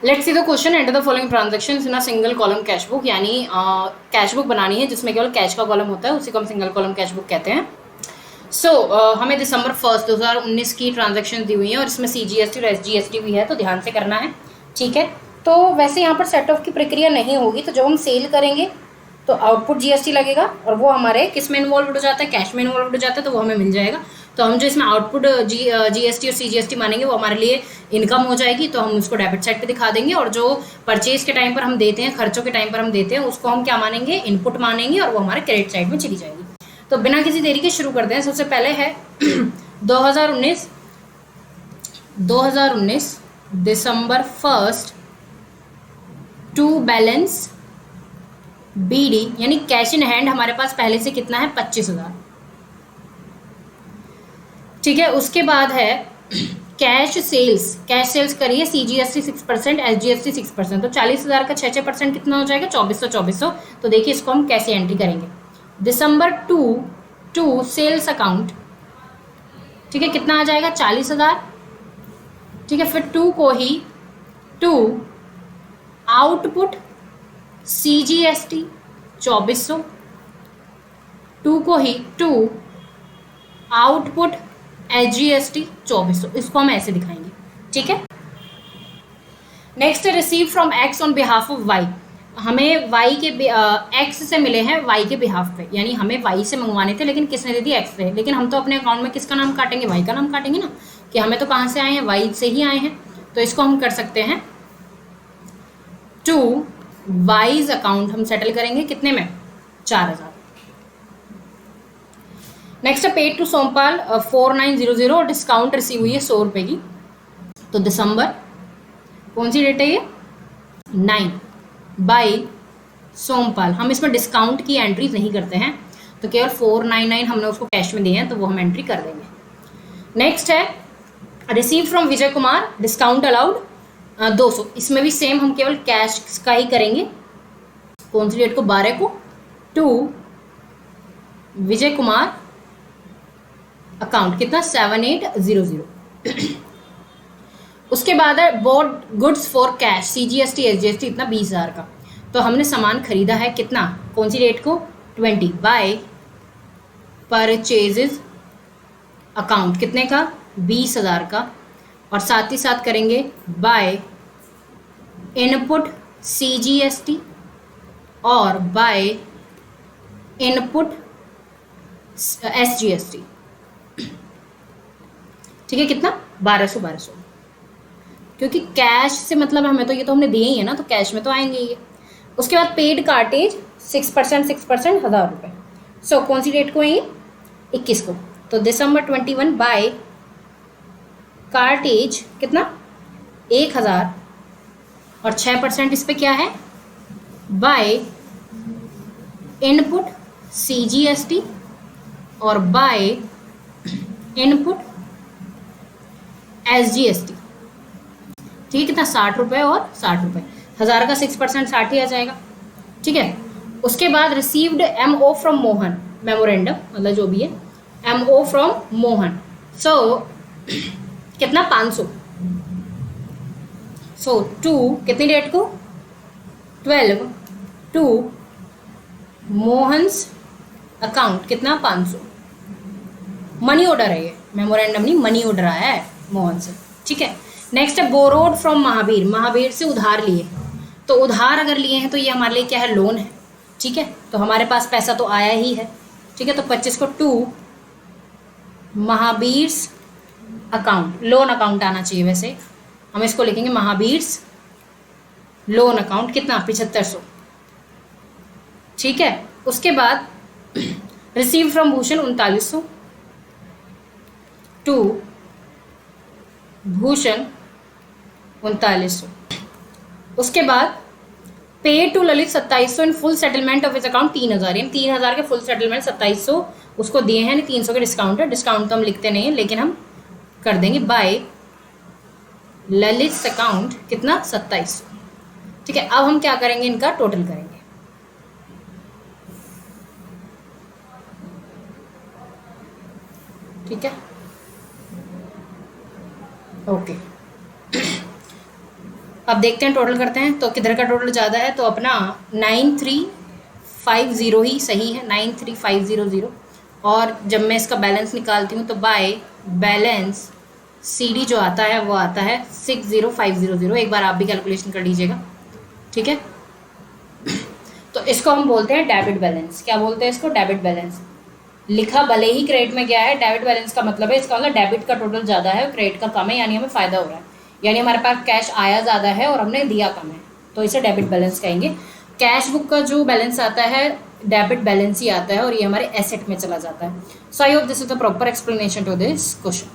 Let's see the question, enter the following transactions in a single column cash book. यानी cash book बनानी है जिसमें केवल cash का कॉलम होता है, उसी को हम सिंगल कॉलम कैश बुक कहते हैं। हमें दिसंबर 1 2019 की ट्रांजैक्शन दी हुई है और इसमें CGST और SGST भी है, तो ध्यान से करना है। ठीक है, तो वैसे यहाँ पर सेट ऑफ की प्रक्रिया नहीं होगी, तो जब हम सेल करेंगे तो आउटपुट GST लगेगा और वो हमारे किस में इन्वॉल्व हो जाता है, कैश में इन्वॉल्व हो जाता है, तो वो हमें मिल जाएगा। तो हम जो इसमें आउटपुट GST और CGST मानेंगे वो हमारे लिए इनकम हो जाएगी, तो हम उसको डेबिट साइड पे दिखा देंगे। और जो परचेज के टाइम पर हम देते हैं, खर्चों के टाइम पर हम देते हैं, उसको हम क्या मानेंगे, इनपुट मानेंगे, और वो हमारे क्रेडिट साइड में चली जाएगी। तो बिना किसी देरी के शुरू करते हैं। सबसे पहले है 2019 दिसंबर 1 टू बैलेंस BD, यानी कैश इन हैंड हमारे पास पहले से कितना है, 25,000। ठीक है, उसके बाद है कैश सेल्स करिए, CGST 6%, SGST 6%, तो 40,000 का 6% कितना हो जाएगा, 2400। तो देखिए इसको हम कैसे एंट्री करेंगे। दिसंबर टू सेल्स अकाउंट, ठीक है, कितना आ जाएगा, 40,000। ठीक है, फिर to output CGST 2400, to output SGST 2400, इसको हम ऐसे दिखाएंगे। ठीक है, next receive from X on behalf of Y। हमें Y के X से मिले हैं Y के बिहाफ पे, यानी हमें Y से मंगवाने थे लेकिन किसने दे दिया, X से। लेकिन हम तो अपने अकाउंट में किसका नाम काटेंगे, Y का नाम काटेंगे ना, कि हमें तो कहाँ से आए हैं, Y से ही आए हैं। तो इसको हम कर सकते हैं टू वाइज अकाउंट, हम सेटल करेंगे कितने में, 4,000। नेक्स्ट है paid to Sompal 4900, discount receive हुई है 100 रुपये की। तो दिसंबर, कौन सी डेट है ये, 9 बाई सोमपाल। हम इसमें डिस्काउंट की एंट्री नहीं करते हैं, तो केवल 499 हमने उसको कैश में दिए हैं, तो वो हम एंट्री कर देंगे। नेक्स्ट है receive from Vijay Kumar, discount allowed 200। इसमें भी सेम हम केवल कैश का ही करेंगे। कौन सी डेट को, 12 को, टू विजय कुमार अकाउंट कितना, 7800। उसके बाद है board goods for cash, CGST SGST इतना 20,000 का। तो हमने सामान खरीदा है कितना, कौन सी डेट को, 20 बाय परचेजेस अकाउंट कितने का, 20,000 का। और साथ ही साथ करेंगे बाय इनपुट CGST और बाय इनपुट SGST। ठीक है, कितना, 1200, क्योंकि कैश से मतलब हमें तो ये तो हमने दिए ही है ना, तो कैश में तो आएंगे ये। उसके बाद पेड कार्टेज 6%, 1,000 रुपये। सो कौन सी डेट को है ये, 21 को। तो दिसंबर 21 बाय कार्टेज कितना, 1,000, और 6% इस पे क्या है, बाय इनपुट CGST और बाय इनपुट SGST। ठीक है, कितना, 60 रुपये और 60 रुपये, 1,000 का 6% 60 ही आ जाएगा। ठीक है, उसके बाद received MO from Mohan, memorandum मतलब जो भी है, MO फ्रॉम मोहन। सो कितना, 500। सो टू कितनी डेट को, 12 टू मोहन्स अकाउंट कितना, 500। मनी ऑर्डर है ये, मेमोरेंडम नहीं, मनी ऑर्डर आया है मोहन से। ठीक है, नेक्स्ट है बोरोड फ्रॉम महावीर, महावीर से उधार लिए। तो उधार अगर लिए हैं तो ये हमारे लिए क्या है, लोन है। ठीक है, तो हमारे पास पैसा तो आया ही है। ठीक है, तो 25 को to Mahavir account, loan account आना चाहिए, वैसे हम इसको लिखेंगे महावीर लोन अकाउंट, कितना, 7500। ठीक है, उसके बाद receive from Bhushan 3900 to Bhushan 3900। उसके बाद pay to Lalit 2700 in full settlement of his account 3,000, यानी 3,000 के फुल सेटलमेंट 2700 उसको दिए हैं, 300 के डिस्काउंट है। डिस्काउंट तो हम लिखते नहीं है, लेकिन हम कर देंगे बाय ललित अकाउंट कितना, 2700। ठीक है, अब हम क्या करेंगे, इनका टोटल करेंगे। ठीक है, ओके। अब देखते हैं, टोटल करते हैं, तो किधर का टोटल ज़्यादा है, तो अपना 9350 ही सही है, 93500। और जब मैं इसका बैलेंस निकालती हूँ तो बाय बैलेंस CD जो आता है वो आता है 60500। एक बार आप भी कैलकुलेशन कर लीजिएगा, ठीक है। तो इसको हम बोलते हैं डेबिट बैलेंस। क्या बोलते हैं इसको? Debit balance. लिखा भले ही क्रेडिट में गया है, डेबिट बैलेंस का मतलब है, इसका मतलब डेबिट का टोटल ज़्यादा है और क्रेडिट का कम है, यानी हमें फ़ायदा हो रहा है, यानी हमारे पास कैश आया ज़्यादा है और हमने दिया कम है, तो इसे डेबिट बैलेंस कहेंगे। कैश बुक का जो बैलेंस आता है डेबिट बैलेंस ही आता है और ये हमारे एसेट में चला जाता है। So I hope this is the proper explanation to this question.